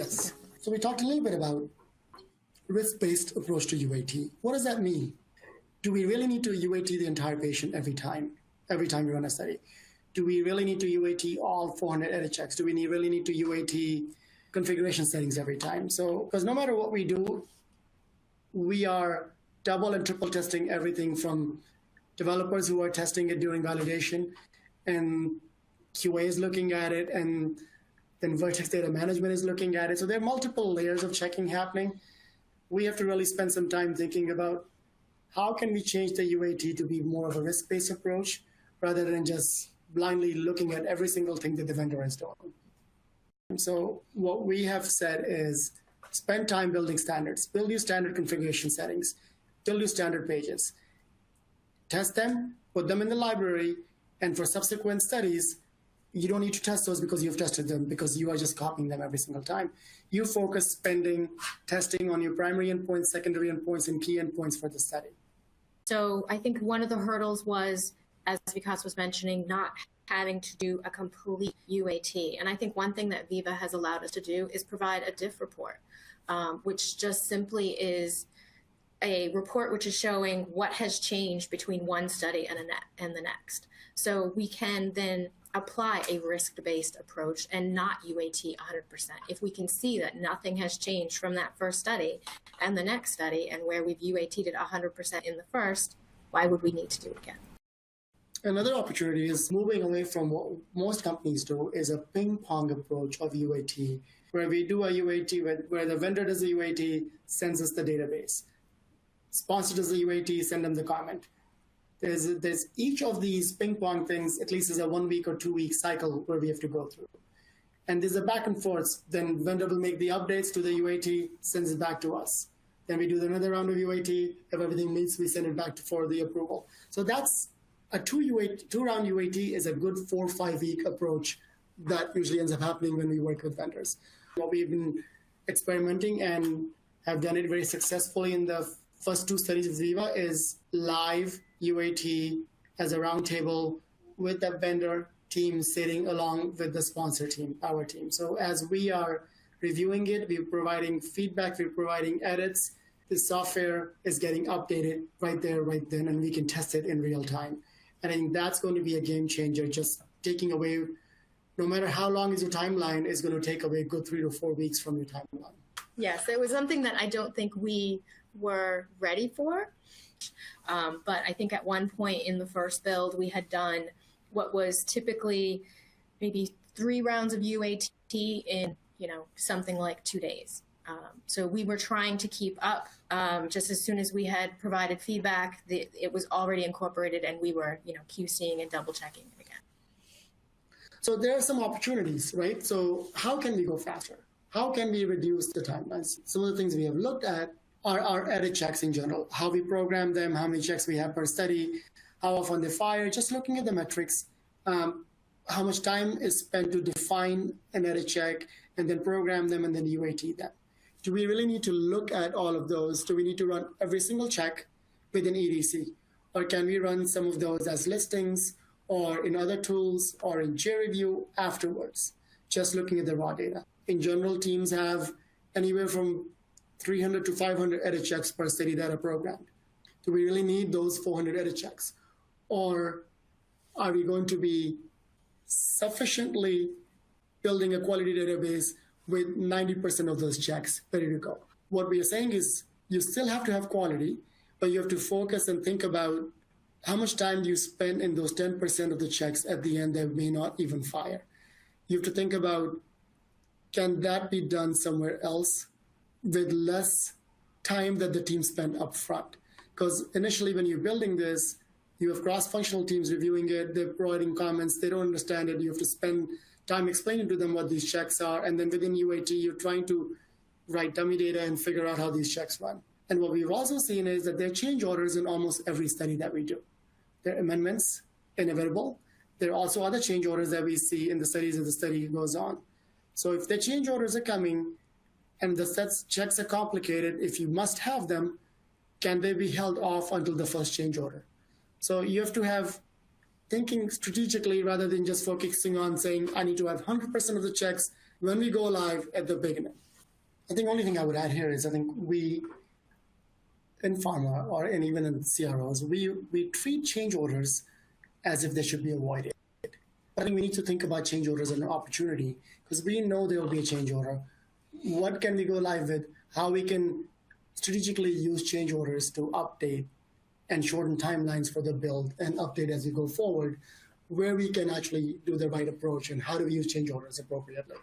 Yes. So we talked a little bit about risk-based approach to UAT. What does that mean? Do we really need to UAT the entire patient every time we run a study? Do we really need to UAT all 400 edit checks? Do we really need to UAT configuration settings every time? So, because no matter what we do, we are double and triple testing everything from developers who are testing it during validation, and QA is looking at it, and then Vertex data management is looking at it. So there are multiple layers of checking happening. We have to really spend some time thinking about how can we change the UAT to be more of a risk-based approach rather than just blindly looking at every single thing that the vendor is doing. And so what we have said is spend time building standards, build your standard configuration settings, build your standard pages, test them, put them in the library, and for subsequent studies, you don't need to test those because you've tested them, because you are just copying them every single time. You focus spending testing on your primary endpoints, secondary endpoints, and key endpoints for the study. So I think one of the hurdles was, as Vikas was mentioning, not having to do a complete UAT. And I think one thing that Viva has allowed us to do is provide a diff report, which just simply is a report which is showing what has changed between one study and the next. So we can then apply a risk-based approach and not UAT 100%. If we can see that nothing has changed from that first study and the next study, and where we've UAT'd it 100% in the first, why would we need to do it again? Another opportunity is moving away from what most companies do, is a ping pong approach of UAT, where we do a UAT where the vendor does the UAT, sends us the database. Sponsor does the UAT, send them the comment. There's each of these ping pong things, at least is a 1 week or 2 week cycle where we have to go through. And there's a back and forth. Then vendor will make the updates to the UAT, sends it back to us. Then we do another round of UAT. If everything meets, we send it back for the approval. So that's a two-round UAT is a good 4 or 5 week approach that usually ends up happening when we work with vendors. What we've been experimenting and have done it very successfully in the first 2 studies of Viva is live UAT as a roundtable with the vendor team sitting along with the sponsor team, our team. So as we are reviewing it, we're providing feedback, we're providing edits, the software is getting updated right there, right then, and we can test it in real time. And I think that's going to be a game changer, just taking away, no matter how long is your timeline, is going to take away a good 3 to 4 weeks from your timeline. Yes, it was something that I don't think we were ready for. But I think at one point in the first build, we had done what was typically maybe 3 rounds of UAT in, something like 2 days. So we were trying to keep up. Just as soon as we had provided feedback, it was already incorporated, and we were, QCing and double checking it again. So there are some opportunities, right? So how can we go faster? How can we reduce the timelines? Some of the things we have looked at are our edit checks in general, how we program them, how many checks we have per study, how often they fire, just looking at the metrics, how much time is spent to define an edit check and then program them and then UAT them. Do we really need to look at all of those? Do we need to run every single check with an EDC? Or can we run some of those as listings or in other tools or in JReview afterwards, just looking at the raw data? In general, teams have anywhere from 300 to 500 edit checks per study that are programmed. Do we really need those 400 edit checks? Or are we going to be sufficiently building a quality database with 90% of those checks ready to go? What we are saying is you still have to have quality, but you have to focus and think about how much time do you spend in those 10% of the checks at the end that may not even fire. You have to think about, can that be done somewhere else with less time that the team spent up front? Because initially when you're building this, you have cross-functional teams reviewing it, they're providing comments, they don't understand it, you have to spend time explaining to them what these checks are, and then within UAT, you're trying to write dummy data and figure out how these checks run. And what we've also seen is that there are change orders in almost every study that we do. There are amendments, inevitable. There are also other change orders that we see in the studies as the study goes on. So if the change orders are coming and the checks are complicated, if you must have them, can they be held off until the first change order? So you have to have thinking strategically rather than just focusing on saying, I need to have 100% of the checks when we go live at the beginning. I think the only thing I would add here is I think we, in pharma and even in CROs, we treat change orders as if they should be avoided. I think we need to think about change orders as an opportunity because we know there will be a change order. What can we go live with? How we can strategically use change orders to update and shorten timelines for the build and update as we go forward, where we can actually do the right approach and how do we use change orders appropriately.